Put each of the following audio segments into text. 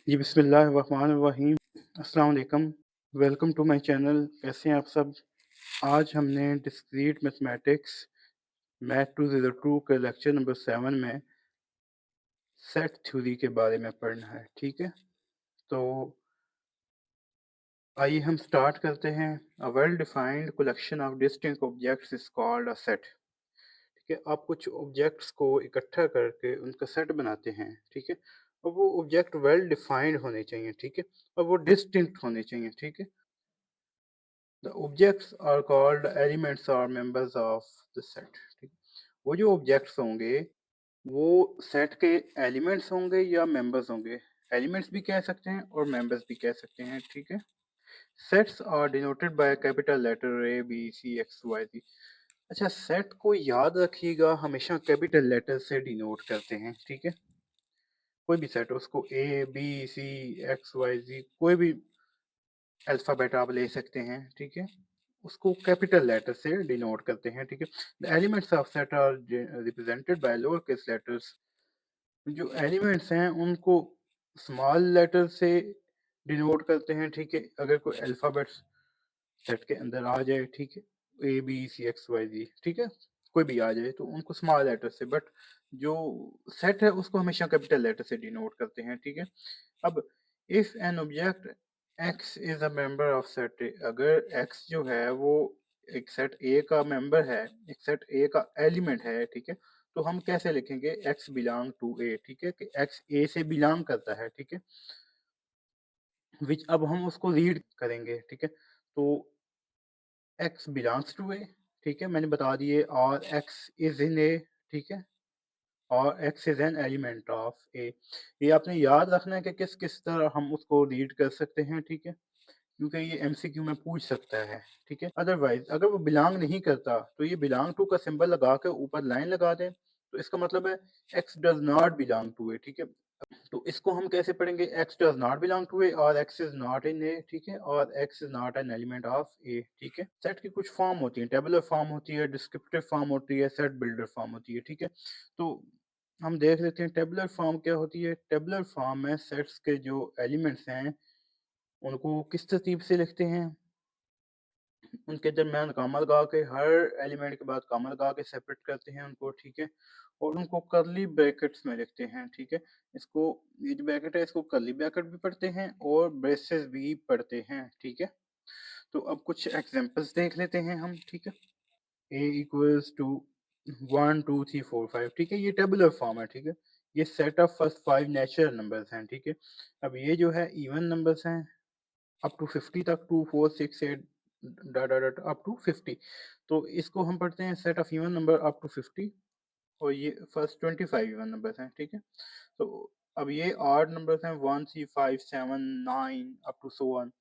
जी, बिस्मिल्लाहिर्रहमानिर्रहीम। अस्सलाम वालेकुम। Welcome to my channel. कैसे हैं आप सब? आज हमने डिस्क्रीट मैथमेटिक्स मैथ 202 के लेक्चर नंबर 7 में सेट थ्योरी के बारे में पढ़ना है। ठीक है? तो आइए हम स्टार्ट करते हैं। A well defined collection of distinct objects is called a set. ठीक है? आप कुछ ऑब्जेक्ट्स को इकट्ठा करके उनका सेट बनाते हैं। ठीक है? और वो ऑब्जेक्ट वेल डिफाइंड होने चाहिए। ठीक है? और वो डिस्टिंक्ट होने चाहिए। ठीक है? The objects are called elements or members of the set। ठीक, वो जो objects होंगे वो सेट के एलिमेंट्स होंगे या मेंबर्स होंगे। एलिमेंट्स भी कह सकते हैं और मेंबर्स भी कह सकते हैं। ठीक है। Sets are denoted by capital letter A B C X Y Z. अच्छा, सेट को याद रखिएगा, हमेशा कैपिटल लेटर से डिनोट करते हैं। ठीक है। कोई भी सेट उसको A B C X Y Z कोई भी अल्फ़ाबेट आप ले सकते हैं। ठीक है। उसको कैपिटल लेटर से डिनोट करते हैं। ठीक है। The elements of set are represented by lower case letters. जो एलिमेंट्स हैं उनको स्मॉल लेटर से डिनोट करते हैं। ठीक है। अगर कोई अल्फ़ाबेट्स सेट के अंदर आ जाए, ठीक है, A B C X Y Z, ठीक है, कोई भी आ जाए तो उनको स्मॉल लेटर से, बट जो सेट है उसको हमेशा कैपिटल लेटर से डिनोट करते हैं। ठीक है। अब if an object x is a member of set ए, अगर एक्स जो है वो एक सेट ए का मेंबर है, एक सेट ए का एलिमेंट है, ठीक है, तो हम कैसे लिखेंगे? X belong to A. ठीक है, कि एक्स ए से बिलोंग करता है। ठीक है। विच अब हम उसको रीड करेंगे। ठीक है। तो एक्स बिलोंग्स टू ए, ठीक है, मैंने बता दिए, और एक्स इज इन ए। ठीक है। और x is an element of A. ये आपने याद रखना है कि किस किस तरह हम उसको रीड कर सकते हैं। ठीक है। क्योंकि ये एमसीक्यू में पूछ सकता है। ठीक है। अदरवाइज अगर वो बिलोंग नहीं करता तो ये बिलोंग टू का सिंबल लगा के ऊपर लाइन लगा दें, तो इसका मतलब है x does not belong to A. ठीक है। तो इसको हम कैसे पढ़ेंगे? X does not belong to A, और x is not in A. ठीक है। और x is not an element of A. ठीक है। सेट की कुछ फॉर्म होती है, टेबुलर फॉर्म होती है, डिस्क्रिप्टिव फॉर्म होती है, सेट बिल्डर फॉर्म होती है। ठीक है। तो हम देख लेते हैं टेबुलर फॉर्म क्या होती है। टेबुलर फॉर्म में सेट्स के जो एलिमेंट्स हैं उनको किस तरतीब से लिखते हैं? उनके दरमियान कॉमा लगा के, हर एलिमेंट के बाद कॉमा लगा के सेपरेट करते हैं उनको। ठीक है। और उनको कर्ली ब्रैकेट्स में लिखते हैं। ठीक है। इसको, ये जो ब्रैकेट है इसको कर्ली ब्रैकेट भी पढ़ते हैं और ब्रेसेस भी पढ़ते हैं। ठीक है। तो अब कुछ एग्जांपल्स देख लेते हैं हम। ठीक है। ए इक्वल्स टू 1 2 3 4 5। ठीक है। ये टेबुलर फॉर्म है। ठीक है। ये set of first 5 natural numbers हैं। ठीक है। अब ये जो है इवन नंबर्स हैं अप टू 50 तक, 2 4 6 8 dot dot dot up to 50। तो इसको हम पढ़ते हैं set of even number up to 50। और ये फर्स्ट 25 इवन नंबर्स हैं। ठीक है। तो अब ये ऑड नंबर्स हैं 1 3 5 7 9 up to so on,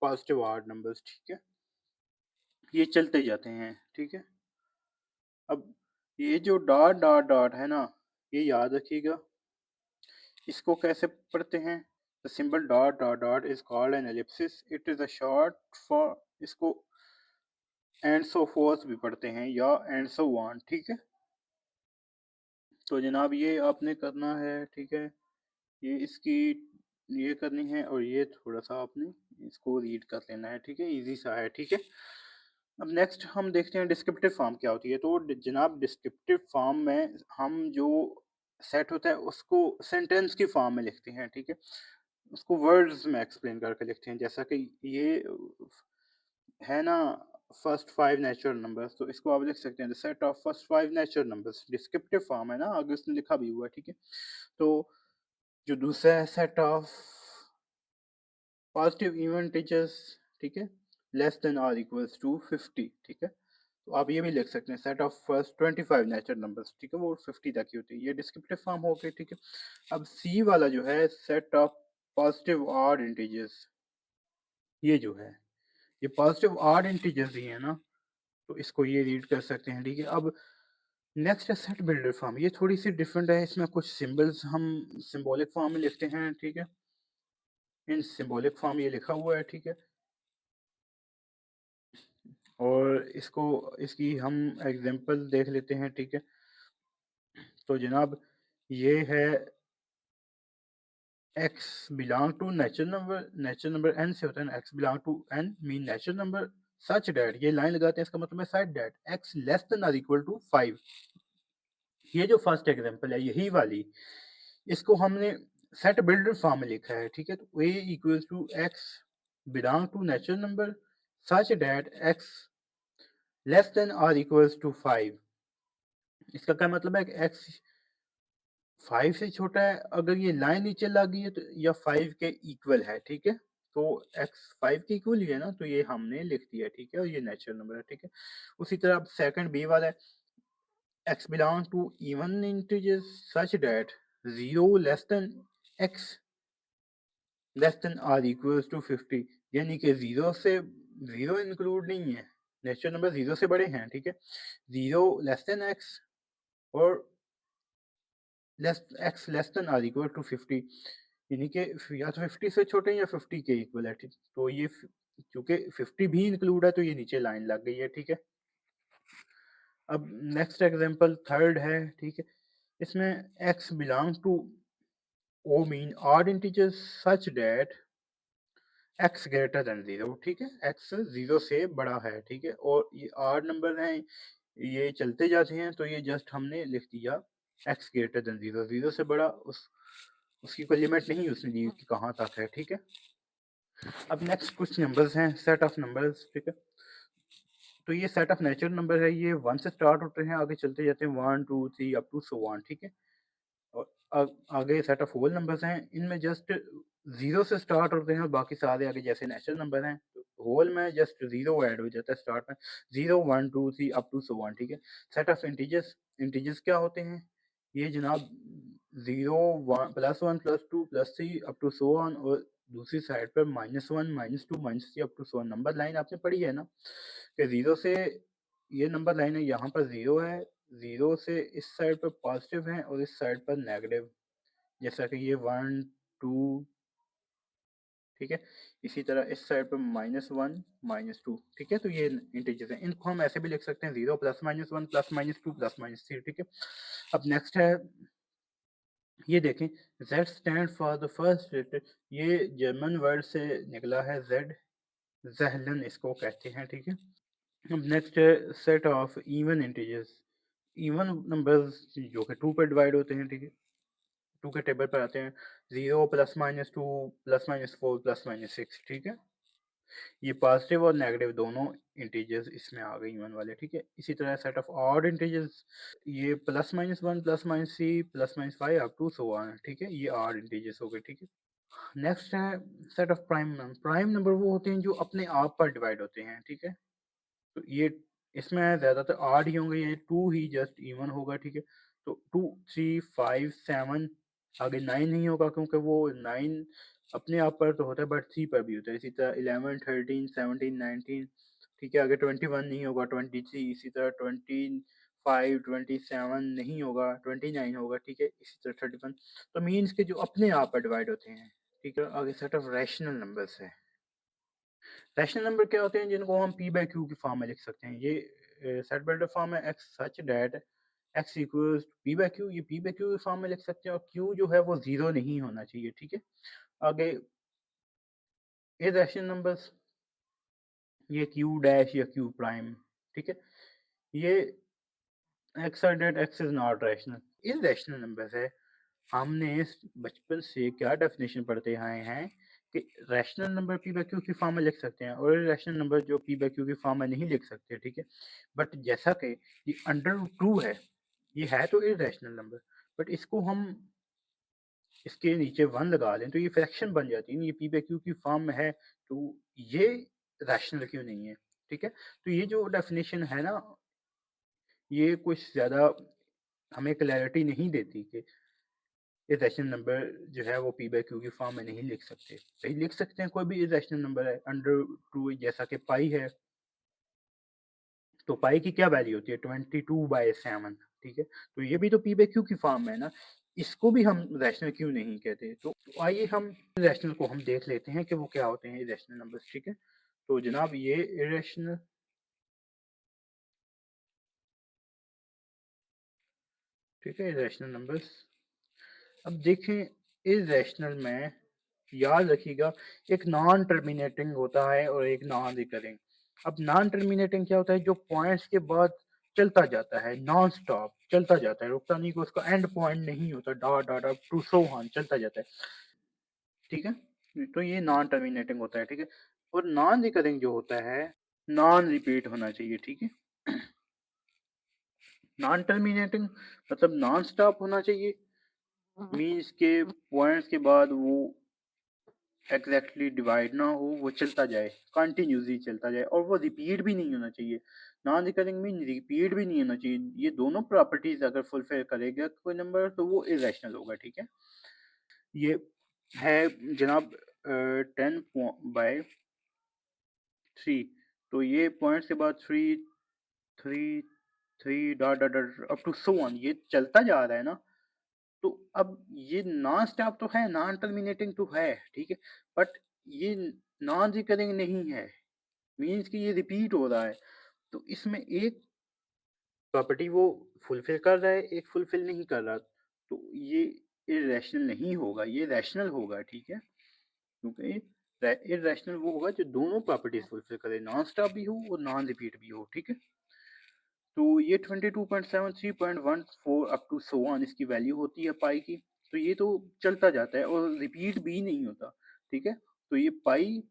positive odd numbers. ठीक है। ये चलते जाते हैं। ठीक है। अब ये जो डॉट डॉट डॉट है ना, ये याद रखिएगा, इसको कैसे पढ़ते हैं? The symbol dot dot dot is called an Ellipsis. It is a short for, इसको एंड सो फोर्थ भी पढ़ते हैं या एंड सो वन। ठीक है। तो जनाब ये आपने करना है। ठीक है। ये इसकी ये करनी है और ये थोड़ा सा आपने इसको रीड कर लेना है। ठीक है। इजी सा है। ठीक है। अब नेक्स्ट हम देखते हैं डिस्क्रिप्टिव फॉर्म क्या होती है। तो जनाब डिस्क्रिप्टिव फॉर्म में हम जो सेट होता है उसको सेंटेंस की फॉर्म में लिखते हैं। ठीक है। उसको वर्ड्स में एक्सप्लेन करके लिखते हैं, जैसा कि ये है ना, फर्स्ट 5 नेचुरल नंबर्स, तो इसको आप लिख सकते हैं the set of first 5 natural numbers. Descriptive form है ना, आगे उसने लिखा भी हुआ है। ठीक है। तो जो दूसरा है set of positive even integers, ठीक है, लेस देन और इक्वल्स टू 50। ठीक है। तो आप ये भी लिख सकते हैं set of first 25 natural numbers. ठीक है। वो 50 तक ही होती है। ये डिस्क्रिप्टिव फॉर्म हो गई। ठीक है। अब सी वाला जो है set of positive odd integers, ये जो है ये पॉजिटिव ऑड इंटीजर्स ही है ना, तो इसको ये रीड कर सकते हैं। ठीक है। अब नेक्स्ट है सेट बिल्डर फॉर्म। ये थोड़ी सी डिफरेंट है, इसमें कुछ सिंबल्स हम सिंबॉलिक फॉर्म में लिखते हैं। ठीक है। इन सिंबॉलिक फॉर्म ये लिखा हुआ है। ठीक है। और इसको, इसकी हम एग्जांपल देख लेते हैं। ठीक है। तो जनाब ये है x belong to natural number n से होता है ना, x belong to n mean natural number such that, ये लाइन लगाते हैं इसका मतलब है such that x less than और इक्वल टू 5। ये जो फर्स्ट एग्जांपल है यही वाली, इसको हमने सेट बिल्डर फॉर्म में लिखा है, ठीक है। तो a equals to x belong to natural number such that x less than और इक्वल्स टू 5। इसका क्या मतलब है कि x 5 से छोटा है, अगर ये लाइन नीचे लगी है तो या 5 के इक्वल है, ठीक है। तो x 5 के इक्वल ही है ना, तो ये हमने लिख दिया, ठीक है, और ये नेचुरल नंबर है, ठीक है। उसी तरह अब सेकंड बी वाला है, x belong to even integers such that 0 less than x less than or equals to 50, यानी कि 0 से 0 इंक्लूड नहीं है, नेचुरल नंबर 0 से बड़े हैं, ठीक है। 0 लेस देन x और x लेस देन और इक्वल टू 50, यानी कि या तो 50 से छोटे हैं या 50 के इक्वल है, ठीक। तो ये चूंकि 50 भी इंक्लूड है तो ये नीचे लाइन लग गई है, ठीक है। अब नेक्स्ट एग्जांपल थर्ड है, ठीक है। इसमें x belong to O mean odd integers such that x greater than 0, ठीक है। x 0 से बड़ा है, ठीक है, और ये odd नंबर हैं, ये चलते जाते हैं, तो ये जस्ट हमने लिख दिया x greater than 0, 0 से बड़ा, उसकी कोई लिमिट नहीं उसने दी कि कहाँ तक है, ठीक है। अब नेक्स्ट कुछ नंबर्स हैं, सेट ऑफ नंबर्स, ठीक है। तो ये सेट ऑफ नेचुरल नंबर है, ये 1 से स्टार्ट होते हैं, आगे चलते जाते हैं 1 2 3 अप टू सो 1, ठीक है। और आगे सेट ऑफ होल नंबर्स हैं, इनमें जस्ट 0 से स्टार्ट होते हैं और बाकी सारे आगे जैसे नेचुरल नंबर हैं, तो होल में जस्ट 0 ऐड हो जाता है स्टार्ट में, 0 1 2 3 अप टू सो 1, ठीक है। सेट ऑफ इंटीजर्स, इंटीजर्स क्या होते हैं, ये जनाब 0 1 +1 +2 +3 अप टू सो ऑन, और दूसरी साइड पर -1 -2 -3 up to so on. Number line आपने पढ़ी है ना, कि 0 से ये नंबर लाइन है, यहाँ पर 0 है, 0 से इस साइड पर पॉजिटिव है और इस साइड पर नेगेटिव, जैसा कि ये 1 2, ठीक है। इसी तरह इस साइड पर -1 -2, ठीक है। तो ये इंटीजर्स हैं, इनको हम ऐसे भी लिख सकते हैं 0 +-1 +-2 +-3, ठीक है। अब नेक्स्ट है, ये देखें, Z stand for the first letter, ये जर्मन वर्ड से निकला है Z, ज़हलन इसको कहते हैं, ठीक है। अब नेक्स्ट है set of even integers, even numbers जो कि 2 पर डिवाइड होते हैं, ठीक है। 2 के टेबल पर आते हैं, 0 +-2 +-4 +-6, ठीक है। ये पॉजिटिव और नेगेटिव दोनों इंटीजर्स इसमें आ गए इवन वाले, ठीक है। इसी तरह सेट ऑफ ऑड इंटीजर्स, ये +-1 +-3 +-5 अप टू सो ऑन, ठीक है, ये ऑड इंटीजर्स हो गए, ठीक है। नेक्स्ट है set of prime number, prime number वो होते हैं जो अपने आप पर डिवाइड होते हैं, ठीक है। तो ये इसमें ज़्यादातर 8 ही होंगे, ये 2 ही जस्ट इवन होगा, ठीक है। तो 2 3 5 7, आगे 9 नहीं होगा क्योंकि वो 9 अपने आप पर तो होता है बट 3 पर भी होता है। इसी तरह 11 13 17 19, ठीक है। आगे 21 नहीं होगा, 23, इसी तरह 25 27 नहीं होगा, 29 होगा, ठीक है। इसी तरह 31, तो मीन्स के जो अपने आप पर डिवाइड होते हैं, ठीक है। आगे सेट ऑफ रैशनल नंबर्स है, रैशनल नंबर क्या होते हैं जिनको हम p बाई क्यू की फॉर्म में लिख सकते हैं। ये सेट बिल्डर फॉर्म है, x such that x equals p by Q, ये p बाई क्यू की फॉर्म में लिख सकते हैं, और q जो है वो 0 नहीं होना चाहिए, ठीक है। आगे इरैशनल नंबर्स, ये q डैश या q प्राइम, ठीक है। ये x that x is not rational, irrational numbers है। हमने बचपन से क्या डेफिनेशन पढ़ते आए हैं कि rational number p by Q की फॉर्म में लिख सकते हैं और इरेशनल नंबर जो p बाई क्यू की फॉर्म में नहीं लिख सकते, ठीक है। बट जैसा कि ये अंडर ट्रू है, ये है तो इरेशनल नंबर, बट इसको हम इसके नीचे 1 लगा दें तो ये फ्रैक्शन बन जाती है, ये p बाई क्यू की फॉर्म में है, तो ये रैशनल क्यों नहीं है, ठीक है। तो ये जो डेफिनेशन है ना, ये कुछ ज़्यादा हमें क्लैरिटी नहीं देती कि इरेशनल नंबर जो है वो p बाई क्यू की फॉर्म में नहीं लिख सकते। सही लिख सकते हैं, कोई भी इरेशनल नंबर है अंडर टू, जैसा कि पाई है, तो पाई की क्या वैल्यू होती है 22/7, ठीक है। तो ये भी तो p बाई क्यू की फॉर्म में है ना, इसको भी हम रैशनल क्यों नहीं कहते। तो आइए हम रैशनल को हम देख लेते हैं कि वो क्या होते हैं इरेशनल नंबर्स, ठीक है। तो जनाब ये इरेशनल, ठीक है, इरेशनल नंबर्स। अब देखें इर्रेशनल में याद रखिएगा एक नॉन टर्मिनेटिंग होता है और एक नॉन रिकरिंग। अब नॉन टर्मिनेटिंग क्या होता है, जो पॉइंट्स के बाद चलता जाता है, नॉन स्टॉप चलता जाता है, रुकता नहीं, को उसका एंड पॉइंट नहीं होता, dot dot up to so on चलता जाता है, ठीक है। तो ये नॉन टर्मिनेटिंग होता है, ठीक है। और नॉन रिकरिंग जो होता है, नॉन रिपीट होना चाहिए, ठीक है। नॉन टर्मिनेटिंग मतलब नॉन स्टॉप होना चाहिए, मीन्स के पॉइंट्स के बाद वो एग्जैक्टली डिवाइड ना हो, वो चलता जाए, कंटिन्यूसली चलता जाए, और वो रिपीट भी नहीं होना चाहिए। नॉन रिकरिंग में रिपीट भी नहीं होना चाहिए। ये दोनों प्रॉपर्टीज अगर फुलफिल करेगा कोई नंबर तो वो इरेशनल होगा, ठीक है। ये है जनाब 10/3। तो ये पॉइंट के बाद 3 3 3 dot dot dot up to so on, ये चलता जा रहा है ना। तो अब ये नॉन स्टॉप तो है, नॉन टर्मिनेटिंग तो है, ठीक है, बट ये नॉन रिकरिंग नहीं है, मीन्स कि ये रिपीट हो रहा है। तो इसमें एक प्रॉपर्टी वो फुलफिल कर रहा है, एक फुलफिल नहीं कर रहा, तो ये इरेशनल नहीं होगा, ये रैशनल होगा, ठीक है। क्योंकि इरेशनल वो होगा जो दोनों प्रॉपर्टीज फुलफिल करे, नॉन स्टॉप भी हो और नॉन रिपीट भी हो, ठीक है। तो ये 22.73.14 अप टू सो ऑन इसकी वैल्यू होती है पाई की। तो ये तो चलता जाता है और रिपीट भी नहीं होता, ठीक है। तो ये pi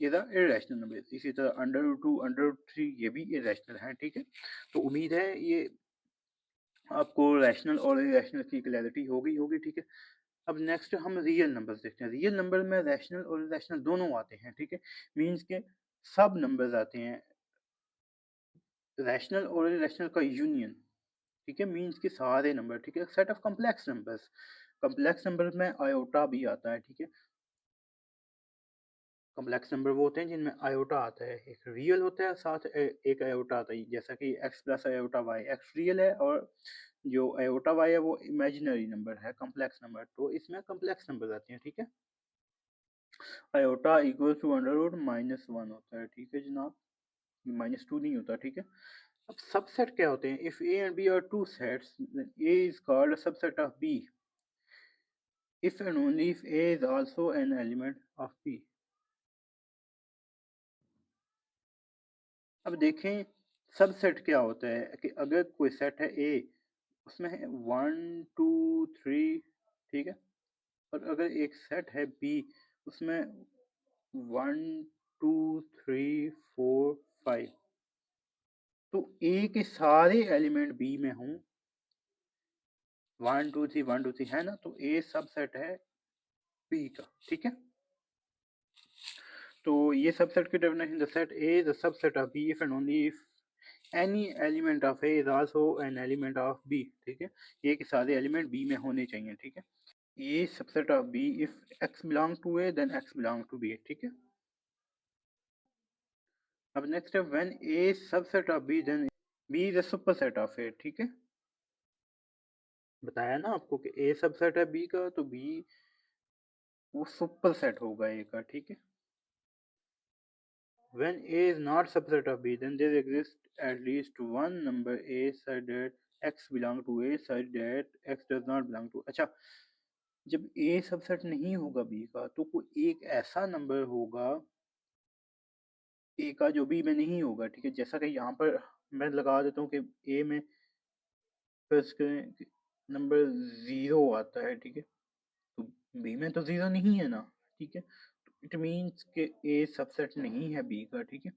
is a irrational number. इसी तरह √2 √3 ये भी इरेशनल है, ठीक है। तो उम्मीद है ये आपको रैशनल और इरेशनल की क्लैरिटी होगी, ठीक है। अब नेक्स्ट हम रियल नंबर्स देखते हैं। रियल नंबर में रैशनल और इरेशनल दोनों आते हैं, ठीक है। मीन्स के सब नंबर्स आते हैं, रैशनल और इरेशनल का यूनियन, ठीक है। मीन्स के सारे नंबर, ठीक है। Set of complex numbers, complex number में आयोटा भी आता है, ठीक है। कॉम्प्लेक्स नंबर वो होते हैं जिनमें आयोटा आता है, एक रियल होता है साथ एक आयोटा आता है, जैसा कि x plus iota Y, X real है और जो आयोटा वाई है वो इमेजिनरी नंबर है, कॉम्प्लेक्स नंबर। तो इसमें कॉम्प्लेक्स नंबर आते हैं, ठीक है। आयोटा इक्वल टू √-1 होता है, ठीक है जनाब, -2 नहीं होता, ठीक है। अब सबसेट क्या होते हैं? If A and B are two sets, A is called a subset of B if and only if A is also an element of B। अब देखें सबसेट क्या होता है, कि अगर कोई सेट है ए, उसमें है 1 2 3, ठीक है। और अगर एक सेट है बी, उसमें 1 2 3 4 5, तो ए के सारे एलिमेंट बी में हों, 1 2 3 1 2 3 है ना, तो ए सबसेट है बी का, ठीक है। तो ये सबसेट की definition, the set A is a subset of B if and only if any element of A is also an element of B, ठीक है। ए के सारे एलिमेंट बी में होने चाहिए, ठीक है। ये subset of B if x belong to A then x belong to B, ठीक है। अब नेक्स्ट है when A subset of B then B is a superset of A, ठीक है। बताया ना आपको कि ए सबसेट है बी का, तो बी वो सुपरसेट होगा ए का, ठीक है। When A is not subset of B, then there exists at least one number A such that X belong to A such that X does not belong to। अच्छा, जब A subset नहीं होगा B का, तो कोई एक ऐसा number होगा A का जो B में नहीं होगा, ठीक है। जैसा कि यहाँ पर मैं लगा देता हूँ कि A में फर्स्ट करें नंबर 0 आता है, ठीक है। तो B में तो 0 नहीं है ना, ठीक है। तो इट मीन्स कि A सबसेट नहीं है B का, ठीक है।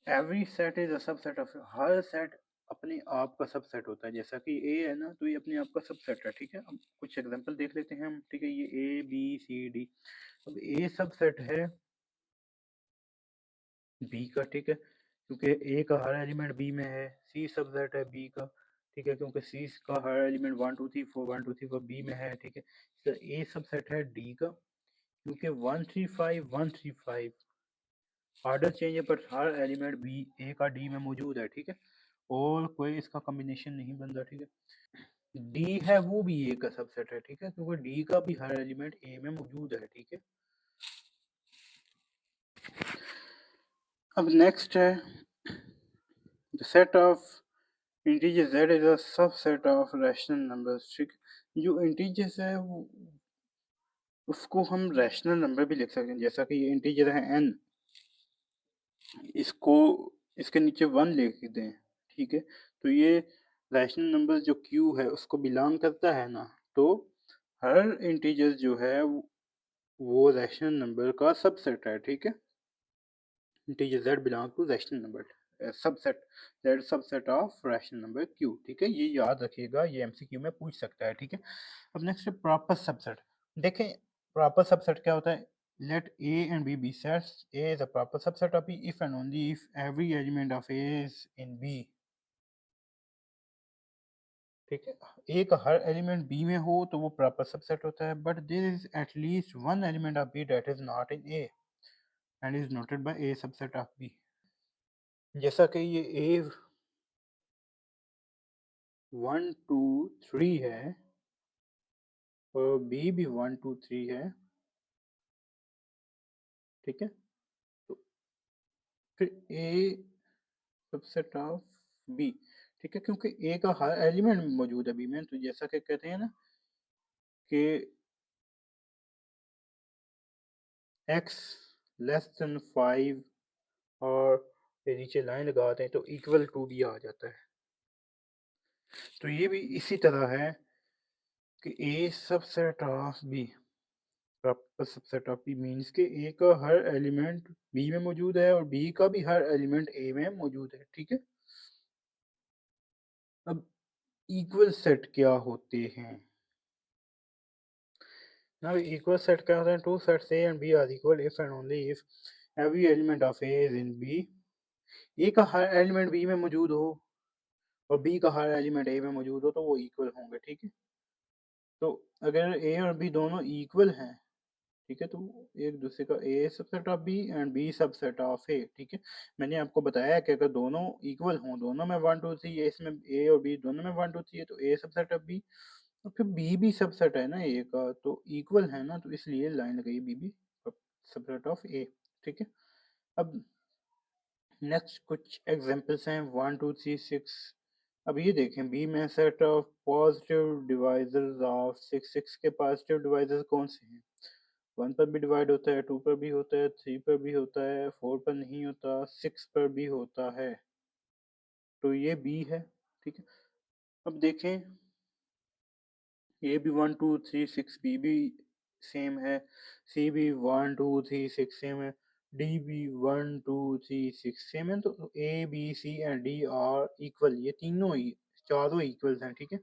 Every set is a subset of, her set अपने आप का सबसेट होता है। जैसा कि ए है ना, तो ये अपने आप का सबसेट है, ठीक है। अब कुछ एग्जांपल देख लेते हैं हम, ठीक है। ये ए बी सी डी, अब ए सबसेट है बी का, ठीक है, क्योंकि ए का हर एलिमेंट बी में है। सी सबसेट है बी का, ठीक है, क्योंकि सी का हर एलिमेंट 1 2 3 4 बी में है, ठीक है। तो ए सबसेट है डी का, क्योंकि 1 3 5 1 3 5 ऑर्डर चेंज है पर हर एलिमेंट बी ए का डी में मौजूद है, ठीक है। और कोई इसका कॉम्बिनेशन नहीं बनता, ठीक है। डी है वो भी ए का सबसेट है, ठीक है, क्योंकि डी का भी हर एलिमेंट ए में मौजूद है, ठीक है। अब नेक्स्ट है the set of integer z is a subset of rational numbers, ठीक। जो इंटीजर्स है उसको हम रैशनल नंबर भी लिख सकते हैं, जैसा कि ये इंटीजर है n, इसको इसके नीचे 1 लिख दें, ठीक है? तो ये रैशनल नंबर जो q है उसको बिलॉन्ग करता है ना, तो हर इंटीजर जो है वो रैशनल नंबर का सबसेट है, ठीक है? Integer z belong to rational number subset, z subset of rational number q, ठीक है? ये याद रखिएगा, ये एमसीक्यू में पूछ सकता है, ठीक है? अब नेक्स्ट है प्रॉपर सबसेट। देखें प्रॉपर सबसेट क्या होता है? Let a and b be sets. A is a proper subset of b if and only if every element of a is in b, ठीक है? a का हर एलिमेंट b में हो तो वो प्रॉपर सबसेट होता है, but there is at least one element of b that is not in a and is noted by a subset of b। जैसा कि ये a 1 2 3 है और b भी 1 2 3 है, ठीक है? तो फिर a सबसेट ऑफ बी, ठीक है? क्योंकि ए का हर एलिमेंट मौजूद है बी में, तो जैसा कि कहते हैं ना कि एक्स लेस देन 5 और फिर नीचे लाइन लगाते हैं तो इक्वल टू भी आ जाता है। तो ये भी इसी तरह है कि A subset of B, proper subset of B means कि ए का हर एलिमेंट बी में मौजूद है और बी का भी हर एलिमेंट ए में मौजूद है, ठीक है? अब इक्वल सेट क्या होते हैं? Now equal set क्या होता है? Two sets A and B are equal if and only if every element of A is in B. A का हर एलिमेंट B में मौजूद हो और B का हर एलिमेंट A में मौजूद हो तो वो इक्वल होंगे, ठीक है? तो अगर A और B दोनों इक्वल हैं, ठीक है, तो एक दूसरे का A subset of B and B subset of A, ठीक है? मैंने आपको बताया कि अगर दोनों इक्वल हों, दोनों में 1 2 3 है, इसमें A और B दोनों में 1 2 3 है तो A सबसेट ऑफ B, और फिर बी भी सबसेट है ना ए का, तो इक्वल है ना, तो इसलिए लाइन लगाई बी भी सबसेट ऑफ ए, ठीक है? अब नेक्स्ट कुछ एग्जांपल्स हैं 1 2 3 6। अब ये देखें बी में set of positive divisors of 6, 6 के पॉजिटिव डिवाइजर्स कौन से हैं? 1 पर भी डिवाइड होता है, 2 पर भी होता है, 3 पर भी होता है, 4 पर नहीं होता, 6 पर भी होता है, तो ये बी है, ठीक है? अब देखें ए भी 1 2 3 6, बी भी सेम है, सी भी 1 2 3 6 सेम है, डी भी 1 2 3 6 सेम है, तो A B C and D are equal, ये तीनों ही चारों इक्वल्स हैं, ठीक है?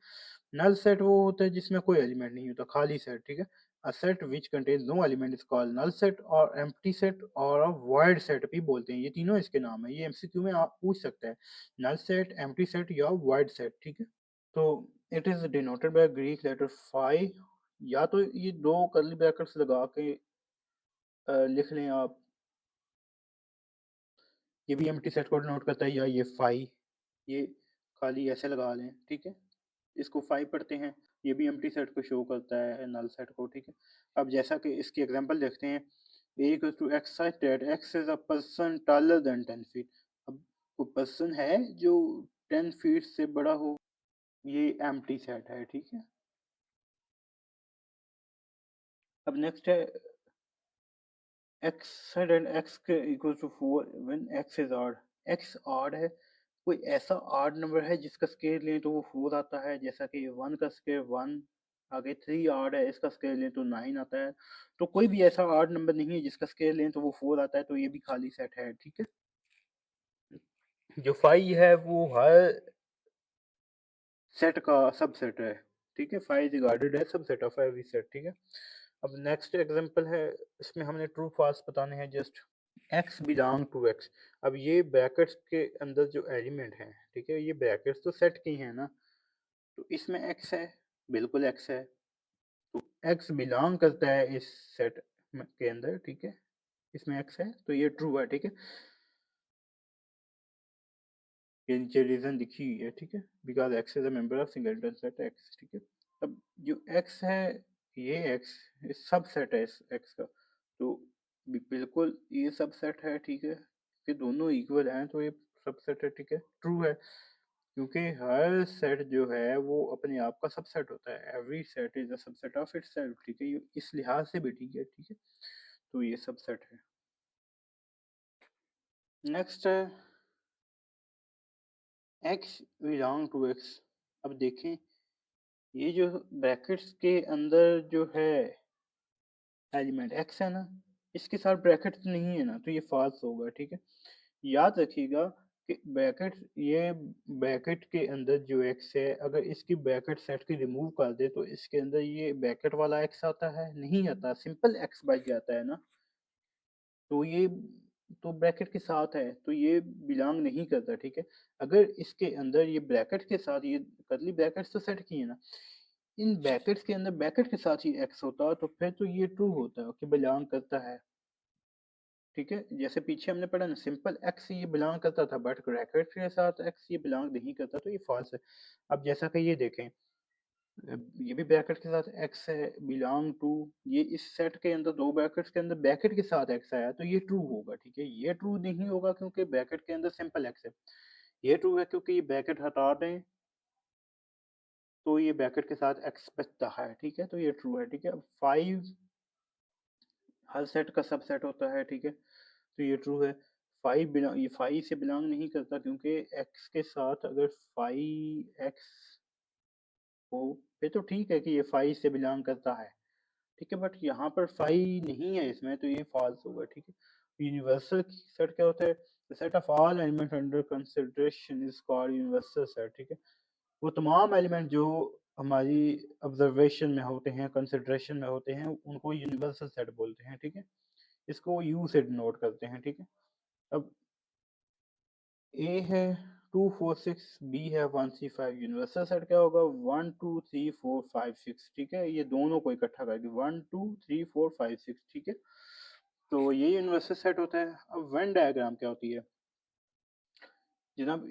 नल सेट वो होता है जिसमें कोई एलिमेंट नहीं होता, खाली सेट, ठीक है? A set which contains no element is called null set और एम्प्टी सेट और अ वॉइड सेट भी बोलते हैं, ये तीनों इसके नाम है, ये एमसीक्यू में आप पूछ सकते हैं, नल सेट, एम्प्टी सेट या वॉइड सेट, ठीक है? तो it is denoted by Greek letter phi, या तो ये दो कर्ली ब्रैकेट्स लगा के लिख लें आप, ये भी एम्प्टी सेट को डिनोट करता है, या ये फाई, ये खाली ऐसे लगा लें, ठीक है? इसको फाई पढ़ते हैं, ये भी एम्प्टी सेट को शो करता है नल सेट को, ठीक है? अब जैसा कि इसकी एग्जांपल देखते हैं, a equals to x such that x is a person taller than 10 feet। अब कोई पर्सन है जो 10 फीट से बड़ा हो, ये एम्प्टी सेट है, ठीक है? अब नेक्स्ट है x said and x equals to 4 when x is odd। x odd है, कोई ऐसा odd नंबर है जिसका स्क्वायर लें तो वो 4 आता है, जैसा कि 1 का स्क्वायर 1, आगे 3 odd है, इसका स्क्वायर लें तो 9 आता है, तो कोई भी ऐसा odd नंबर नहीं है जिसका स्क्वायर लें तो वो 4 आता है, तो ये भी खाली सेट है, ठीक है? जो 5 है वो हर सेट का सबसेट है, ठीक है? 5 is regarded as subset of every set, ठीक है? अब नेक्स्ट एग्जांपल है, इसमें हमने ट्रू फॉल्स बताने हैं just. x belong to x, अब ये ब्रैकेट्स के अंदर जो एलिमेंट हैं, ठीक है, ये ब्रैकेट्स तो सेट की हैं ना, तो इसमें x है, बिल्कुल x है, तो x बिलोंग करता है इस सेट के अंदर, ठीक है? इसमें x है तो ये ट्रू है, ठीक है? ये नीचे रीजन लिखी हुई है, ठीक है? Because x is a member of singleton set x, ठीक है? अब जो x है, ये x सबसेट है इस x का, तो बिल्कुल ये सबसेट है, ठीक है? कि दोनों इक्वल हैं तो ये सबसेट है, ठीक है? ट्रू है। क्योंकि हर सेट जो है वो अपने आप का सबसेट होता है। Every set is a subset of itself, ठीक है, ये इस लिहाज से भी ठीक है, ठीक है। तो ये सबसेट है। नेक्स्ट है एक्स बिलोंग टू एक्स। अब देखें, ये जो ब्रैकेट्स के अंदर जो है एलिमेंट एक्स है ना, इसके साथ ब्रैकेट्स नहीं है ना, तो ये फॉल्स होगा, ठीक है। याद रखिएगा कि ब्रैकेट, ये ब्रैकेट के अंदर जो एक्स है, अगर इसकी ब्रैकेट सेट की रिमूव कर दे तो इसके अंदर ये ब्रैकेट वाला एक्स आता है? नहीं आता, सिंपल एक्स बच जाता है ना। तो ये तो ब्रैकेट के साथ है तो ये बिलोंग नहीं करता, ठीक है। अगर इसके अंदर ये ब्रैकेट के साथ, ये कर्ली ब्रैकेट्स तो सेट की है ना, इन ब्रैकेट्स के अंदर ब्रैकेट के साथ ही एक्स होता तो फिर तो ये ट्रू होता कि बिलोंग करता है, ठीक है। जैसे पीछे हमने पढ़ा ना, सिंपल एक्स ये बिलोंग करता था, बट ब्रैकेट के साथ एक्स ये बिलोंग नहीं करता, तो ये फॉल्स है। अब जैसा कि ये देखें, ये भी ब्रैकेट के साथ एक्स है, बिलोंग टू, ये इस सेट के अंदर दो ब्रैकेट्स के अंदर ब्रैकेट के साथ एक्स आया तो ये ट्रू होगा, ठीक है। ये ट्रू नहीं होगा क्योंकि ब्रैकेट के अंदर सिंपल एक्स है। ये ट्रू है क्योंकि ये ब्रैकेट हटा दें तो ये ब्रैकेट के साथ एक्स बचता है, ठीक है। तो ये ट्रू है, ठीक है। 5 हर सेट का सबसेट होता है, ठीक है। तो ये ट्रू है। 5 बिलोंग, ये 5 से बिलोंग नहीं करता क्योंकि एक्स के साथ अगर 5 एक्स हो फिर तो ठीक है कि ये 5 से बिलोंग करता है, ठीक है। बट यहाँ पर 5 नहीं है इसमें, तो ये फॉल्स होगा, ठीक है। यूनिवर्सल सेट क्या होता है? The set of all element under consideration is called universal set, ठीक है। वो तमाम एलिमेंट जो हमारी ऑब्जर्वेशन में होते हैं, कंसिडरेशन में होते हैं, उनको यूनिवर्सल सेट बोलते हैं, ठीक है। इसको यू से डिनोट करते हैं, ठीक है। अब ए है 2 4 6, बी है 1 3 5। यूनिवर्सल सेट क्या होगा? 1 2 3 4 5 6, ठीक है। ये दोनों को इकट्ठा करके 1 2 3 4 5 6, ठीक है। तो ये यूनिवर्सल सेट होता है। अब वेन डायग्राम क्या होती है जनाब?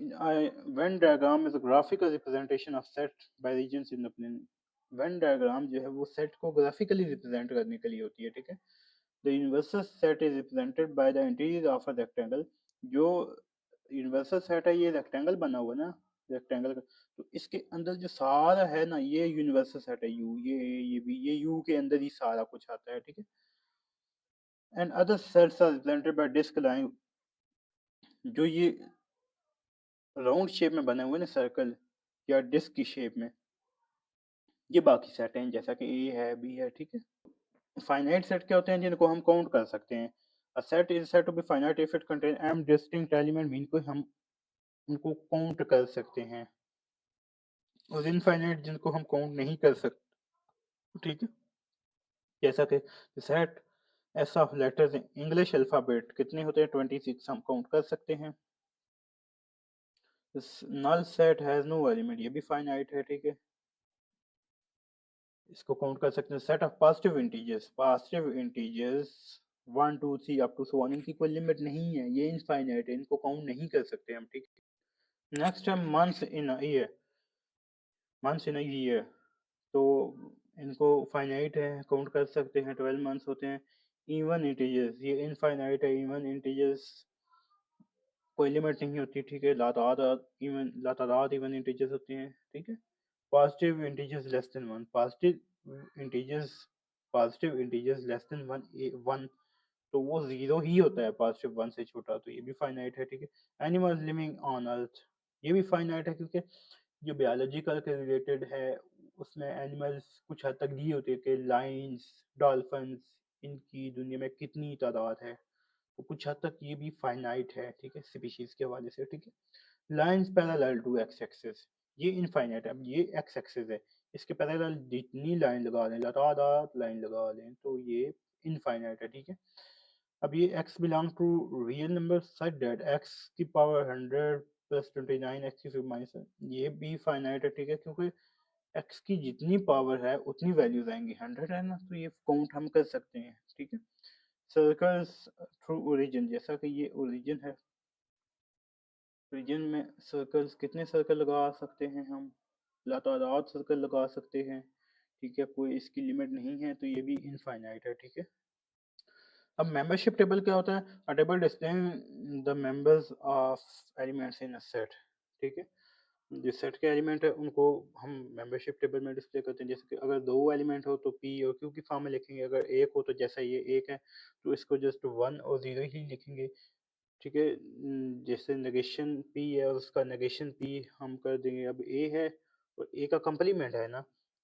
Venn diagram is a graphical representation of set by regions in the plane. Venn diagram जो है वो सेट को ग्राफिकली रिप्रेजेंट करने के लिए होती है, ठीक है। The universal set is represented by the interior of a rectangle. जो यूनिवर्सल सेट है ये रेक्टेंगल बना हुआ है ना, रेक्टेंगल का। तो इसके अंदर जो सारा है ना, ये यूनिवर्सल सेट है यू, ये भी ये यू के अंदर ही सारा कुछ आता है, ठीक है। And other sets are represented by disc line. जो ये राउंड शेप में बने हुए ना, सर्कल या डिस्क की शेप में, ये बाकी सेट हैं जैसा कि ए है, बी है, ठीक है। फाइनाइट सेट क्या होते हैं? जिनको हम काउंट कर सकते हैं। A set is said to be finite if it contain m distinct element, mean को हम उनको काउंट कर सकते हैं। और इनफाइनाइट जिनको हम काउंट नहीं कर सकते, ठीक है। जैसा कि set S of letters English alphabet कितने होते हैं? 26 हम काउंट कर सकते हैं। Null set has no element, ये भी फाइनाइट है, ठीक है। इसको काउंट कर सकते हैं। Set of positive integers 1 2 3 up to so on, इनकी कोई लिमिट नहीं है, ये इनफाइनाइट है, इनको काउंट नहीं कर सकते हम, ठीक है। नेक्स्ट है months in a year. Months in a year, तो इनको फाइनाइट है, काउंट कर सकते हैं, 12 मंथ्स होते हैं। इवन इंटीजर्स, ये इनफाइनाइट है। इवन इंटीजर्स कोई लिमिट नहीं होती, ठीक है। लातादाद इवन इंटीजर्स होते हैं, ठीक है। Positive integers less than 1, integers positive integers less than 1 तो वो जीरो ही होता है, पॉजिटिव 1 से छोटा, तो ये भी फाइनाइट है, ठीक है। एनिमल्स लिविंग ऑन अर्थ, ये भी फाइनाइट है क्योंकि जो बायोलॉजिकल के रिलेटेड है उसमें एनिमल्स कुछ हद तक दी होती है कि लाइन्स, डॉल्फिन्स, इनकी दुनिया में कितनी तादाद है, तो कुछ हद तक ये भी फाइनाइट है, ठीक है, स्पीशीज के हवाले से, ठीक है। Lines parallel to X axis, ये इनफाइनाइट है। अब ये एक्स एक्सिस है, इसके पैरेलल जितनी लाइन लगा लें, लगातार लाइन लगा लें, तो ये इनफाइनाइट है, ठीक है। अब ये x belong to real number such that x की पावर 100 प्लस 29 x की फिर माइनस, ये भी फाइनाइट है, ठीक है। क्योंकि x की जितनी पावर है उतनी वैल्यूज आएंगी, 100 है ना, तो ये काउंट हम कर सकते हैं, ठीक है। सर्कल्स थ्रू ओरिजिन, जैसा कि ये ओरिजिन है, ओरिजिन में सर्कल्स, कितने सर्कल लगा सकते हैं हम? लातादाद सर्कल लगा सकते हैं, ठीक है। कोई इसकी लिमिट नहीं है, तो ये भी इनफाइनाइट है, ठीक है। अब मेंबरशिप टेबल क्या होता है? अ table displaying the members of elements in a set, ठीक है। जो सेट के एलिमेंट है उनको हम मेंबरशिप टेबल में डिस्प्ले करते हैं। जैसे कि अगर 2 एलिमेंट हो तो पी और क्यू की फॉर्म में लिखेंगे, अगर 1 हो तो जैसा ये 1 है तो इसको जस्ट 1 और 0 ही लिखेंगे। ठीक है? जैसे नेगेशन पी है और उसका नेगेशन पी हम कर देंगे। अब ए है और ए का कॉम्प्लीमेंट है ना,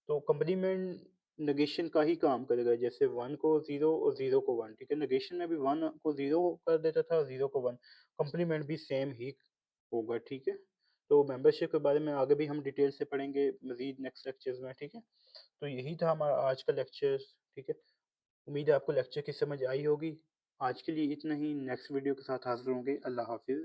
तो कॉम्प्लीमेंट नेगेशन का ही काम करेगा। जैसे 1 को 0 और 0 को 1, ठीक है? नेगेशन में भी 1 को 0 कर देता था और 0 को 1, कॉम्प्लीमेंट भी सेम ही होगा, ठीक है? तो मेंबरशिप के बारे में आगे भी हम डिटेल से पढ़ेंगे मज़ीद नेक्स्ट लेक्चर्स में, ठीक है? तो यही था हमारा आज का लेक्चर, ठीक है? उम्मीद है आपको लेक्चर की समझ आई होगी। आज के लिए इतना ही, नेक्स्ट वीडियो के साथ हाज़िर होंगे। अल्लाह हाफ़िज़।